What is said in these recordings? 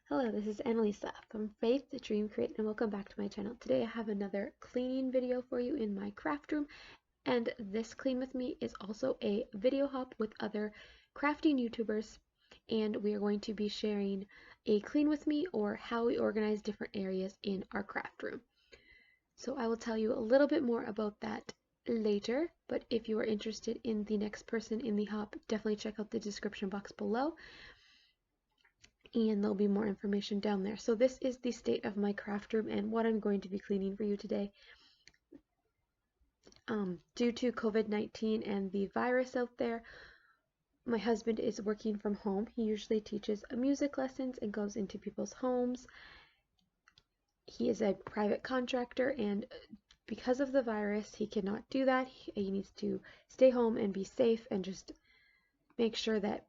Hello, this is Annalisa from Faith the Dream Create, and welcome back to my channel. Today I have another cleaning video for you in my craft room, and this clean with me is also a video hop with other crafting YouTubers, and we are going to be sharing a clean with me or how we organize different areas in our craft room. So I will tell you a little bit more about that later, but if you are interested in the next person in the hop, definitely check out the description box below, and there'll be more information down there. So this is the state of my craft room and what I'm going to be cleaning for you today. Due to COVID-19 and the virus out there, my husband is working from home. He usually teaches music lessons and goes into people's homes. He is a private contractor, and because of the virus, he cannot do that. He needs to stay home and be safe and just make sure that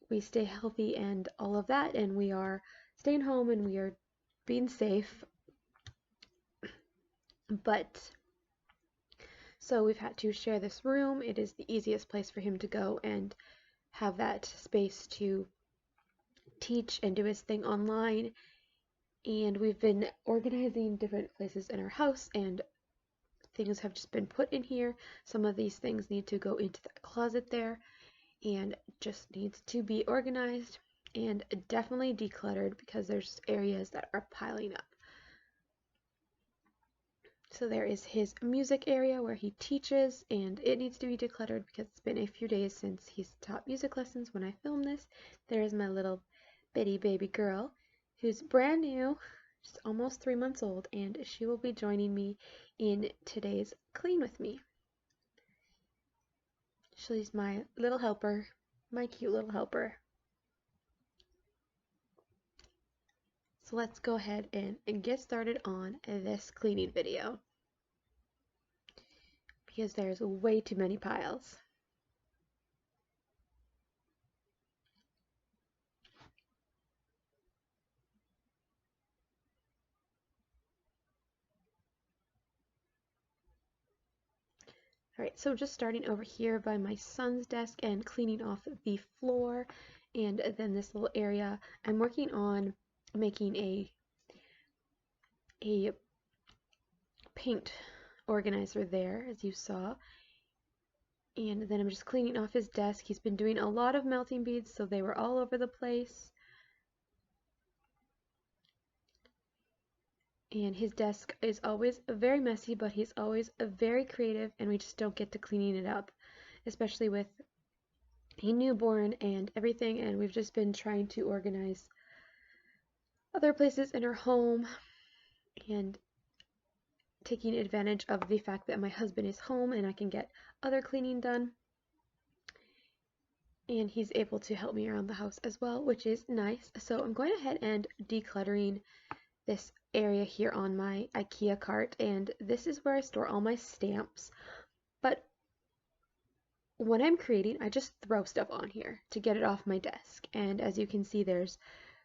we stay healthy and all of that, and we are staying home and we are being safe. But so we've had to share this room. It is the easiest place for him to go and have that space to teach and do his thing online. And we've been organizing different places in our house, and things have just been put in here. Some of these things need to go into that closet there and just needs to be organized and definitely decluttered because there's areas that are piling up. So there is his music area where he teaches, and it needs to be decluttered because it's been a few days since he's taught music lessons when I filmed this. There is my little bitty baby girl who's brand new. She's almost 3 months old, and she will be joining me in today's clean with me. She's my little helper, my cute little helper. So let's go ahead and get started on this cleaning video, because there's way too many piles. Alright, so just starting over here by my son's desk and cleaning off the floor, and then this little area. I'm working on making a paint organizer there, as you saw. And then I'm just cleaning off his desk. He's been doing a lot of melting beads, so they were all over the place. And his desk is always very messy, but he's always very creative, and we just don't get to cleaning it up, especially with a newborn and everything. And we've just been trying to organize other places in our home and taking advantage of the fact that my husband is home and I can get other cleaning done. And he's able to help me around the house as well, which is nice. So I'm going ahead and decluttering this area here on my IKEA cart, and this is where I store all my stamps. But when I'm creating, I just throw stuff on here to get it off my desk. And as you can see, there's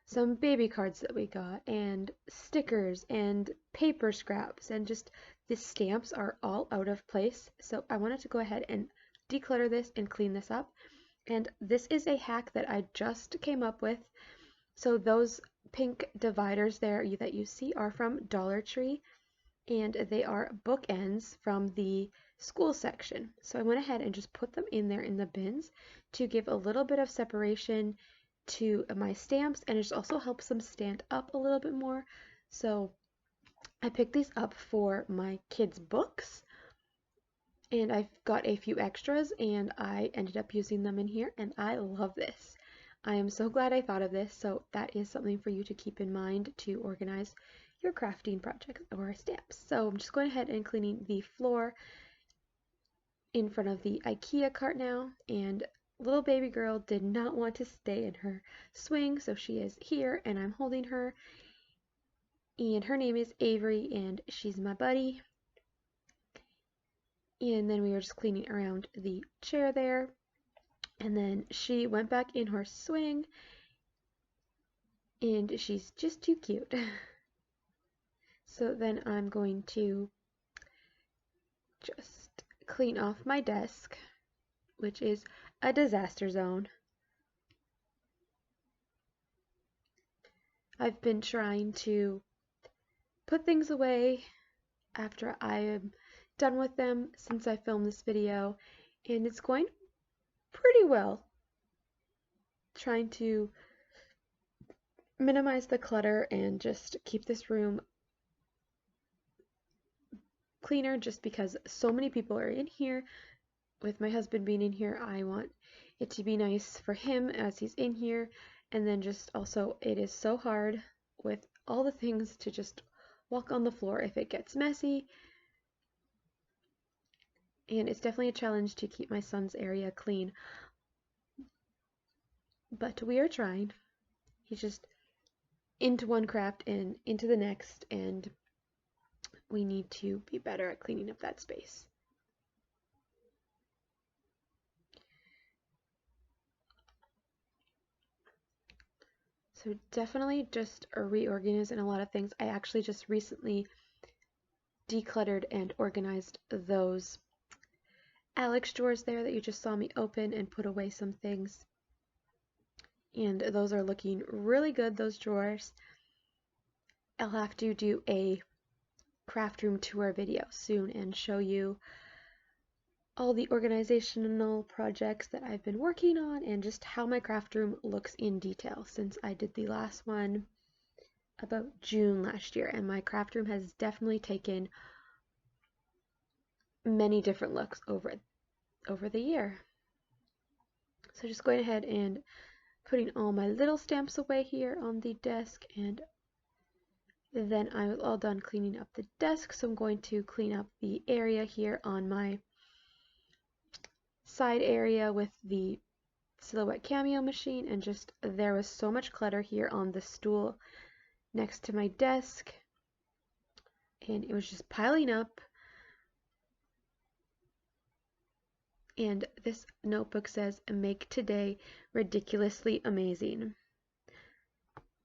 some baby cards that we got, and stickers and paper scraps, and just the stamps are all out of place. So I wanted to go ahead and declutter this and clean this up. And this is a hack that I just came up with. So those pink dividers there that you see are from Dollar Tree, and they are bookends from the school section. So I went ahead and just put them in there in the bins to give a little bit of separation to my stamps, and it just also helps them stand up a little bit more. So I picked these up for my kids' books, and I've got a few extras, and I ended up using them in here, and I love this. I am so glad I thought of this. So that is something for you to keep in mind to organize your crafting projects or stamps. So I'm just going ahead and cleaning the floor in front of the IKEA cart now, and little baby girl did not want to stay in her swing, so she is here and I'm holding her, and her name is Avery and she's my buddy. And then we were just cleaning around the chair there, and then she went back in her swing, and she's just too cute. So then I'm going to just clean off my desk, which is a disaster zone. I've been trying to put things away after I am done with them since I filmed this video, and it's going pretty well. Trying to minimize the clutter and just keep this room cleaner just because so many people are in here. With my husband being in here, I want it to be nice for him as he's in here, and then just also it is so hard with all the things to just walk on the floor if it gets messy, and it's definitely a challenge to keep my son's area clean, but we are trying. He's just into one craft and into the next, and we need to be better at cleaning up that space. So definitely just reorganizing a lot of things. I actually just recently decluttered and organized those Alex drawers there that you just saw me open and put away some things. And those are looking really good, those drawers. I'll have to do a craft room tour video soon and show you all the organizational projects that I've been working on and just how my craft room looks in detail, since I did the last one about June last year, and my craft room has definitely taken many different looks over the year. So just going ahead and putting all my little stamps away here on the desk, and then I was all done cleaning up the desk, so I'm going to clean up the area here on my side area with the Silhouette Cameo machine, and just there was so much clutter here on the stool next to my desk, and it was just piling up. And this notebook says, "Make today ridiculously amazing."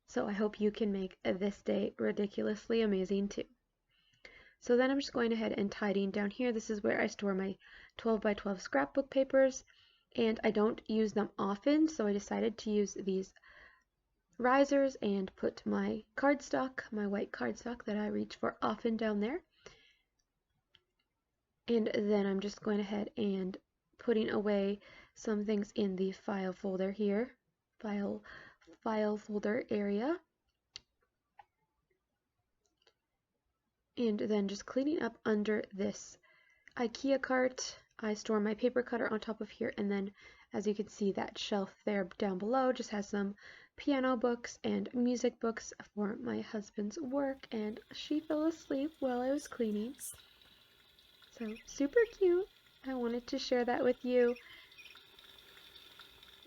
So I hope you can make this day ridiculously amazing too. So then I'm just going ahead and tidying down here. This is where I store my 12 by 12 scrapbook papers, and I don't use them often, so I decided to use these risers and put my cardstock, my white cardstock that I reach for often, down there. And then I'm just going ahead and putting away some things in the file folder here, file folder area. And then just cleaning up under this IKEA cart. I store my paper cutter on top of here, and then as you can see, that shelf there down below just has some piano books and music books for my husband's work, and she fell asleep while I was cleaning. So super cute. I wanted to share that with you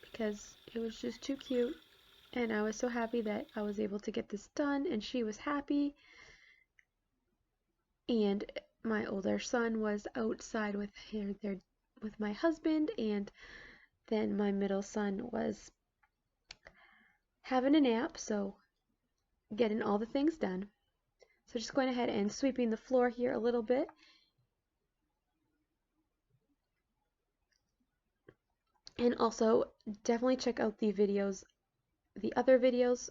because it was just too cute, and I was so happy that I was able to get this done, and she was happy. And my older son was outside with my husband, and then my middle son was having a nap, so getting all the things done. So just going ahead and sweeping the floor here a little bit. And also definitely check out the other videos,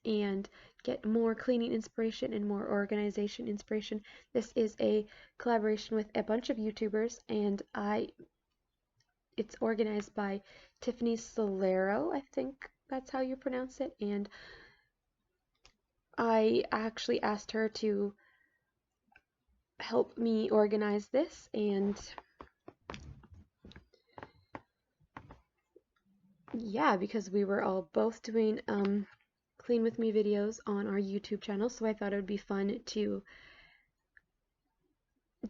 and get more cleaning inspiration and more organization inspiration. This is a collaboration with a bunch of YouTubers, and it's organized by Tiffany Solero, I think that's how you pronounce it, and I actually asked her to help me organize this, and yeah, because we were all both doing clean with me videos on our YouTube channel, so I thought it would be fun to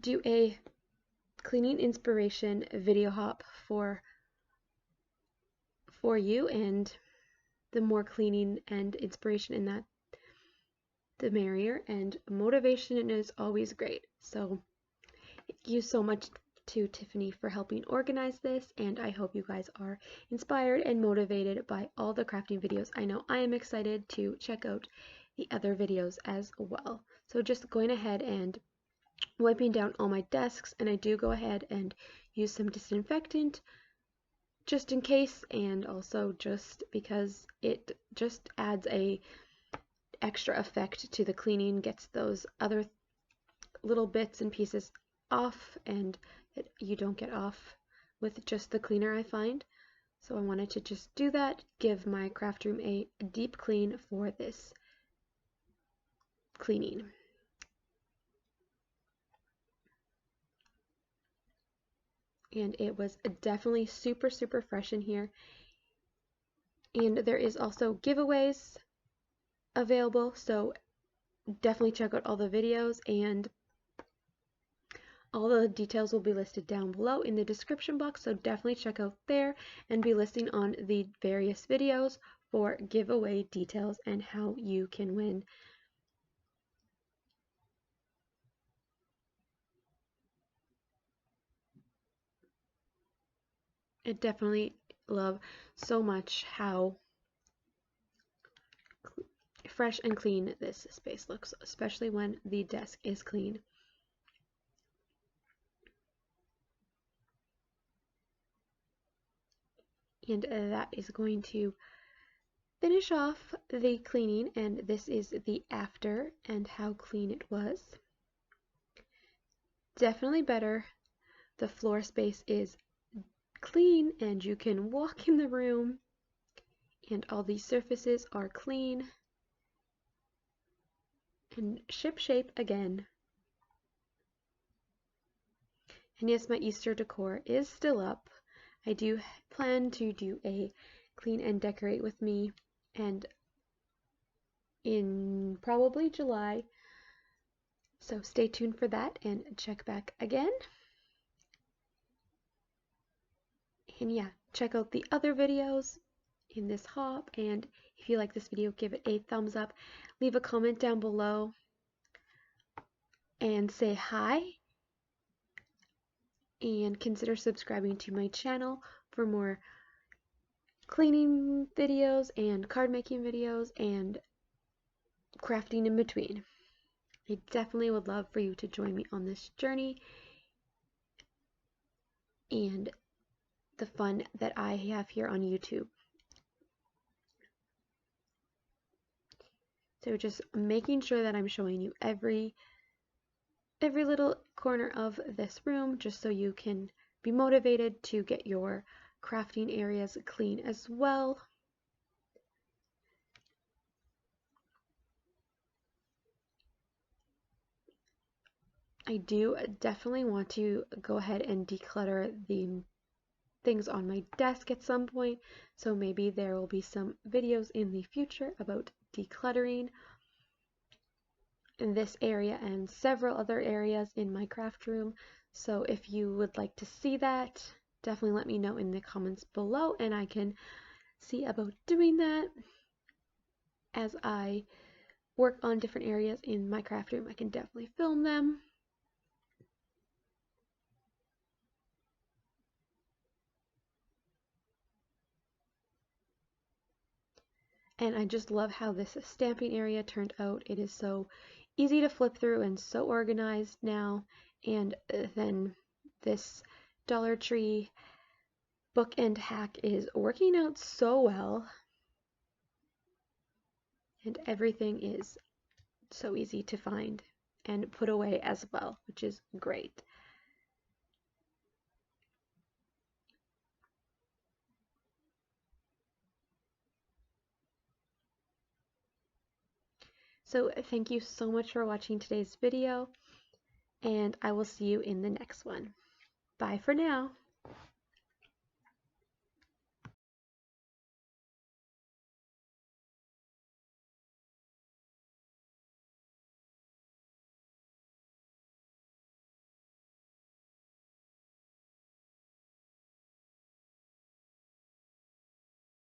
do a cleaning inspiration video hop for you, and the more cleaning and inspiration in that, the merrier, and motivation is always great. So thank you so much to Tiffany for helping organize this, and I hope you guys are inspired and motivated by all the crafting videos. I know I am excited to check out the other videos as well. So just going ahead and wiping down all my desks, and I do go ahead and use some disinfectant just in case, and also just because it just adds a extra effect to the cleaning, gets those other little bits and pieces off, and that you don't get off with just the cleaner, I find. So I wanted to just do that, give my craft room a deep clean for this cleaning. And it was definitely super, super fresh in here. And there is also giveaways available, so definitely check out all the videos, and all the details will be listed down below in the description box, so definitely check out there and be listening on the various videos for giveaway details and how you can win. I definitely love so much how fresh and clean this space looks, especially when the desk is clean. And that is going to finish off the cleaning, and this is the after and how clean it was. Definitely better. The floor space is clean and you can walk in the room, and all these surfaces are clean and ship-shape again. And yes, my Easter decor is still up. I do plan to do a clean and decorate with me, and in probably July, so stay tuned for that and check back again. And yeah, check out the other videos in this hop, and if you like this video, give it a thumbs up, leave a comment down below, and say hi, and consider subscribing to my channel for more cleaning videos and card making videos and crafting in between. I definitely would love for you to join me on this journey and the fun that I have here on YouTube. So just making sure that I'm showing you every little corner of this room, just so you can be motivated to get your crafting areas clean as well. I do definitely want to go ahead and declutter the things on my desk at some point, so maybe there will be some videos in the future about decluttering in this area and several other areas in my craft room. So if you would like to see that, definitely let me know in the comments below, and I can see about doing that. As I work on different areas in my craft room, I can definitely film them. And I just love how this stamping area turned out. It is so easy to flip through and so organized now. And then this Dollar Tree bookend hack is working out so well. And everything is so easy to find and put away as well, which is great. So thank you so much for watching today's video, and I will see you in the next one. Bye for now.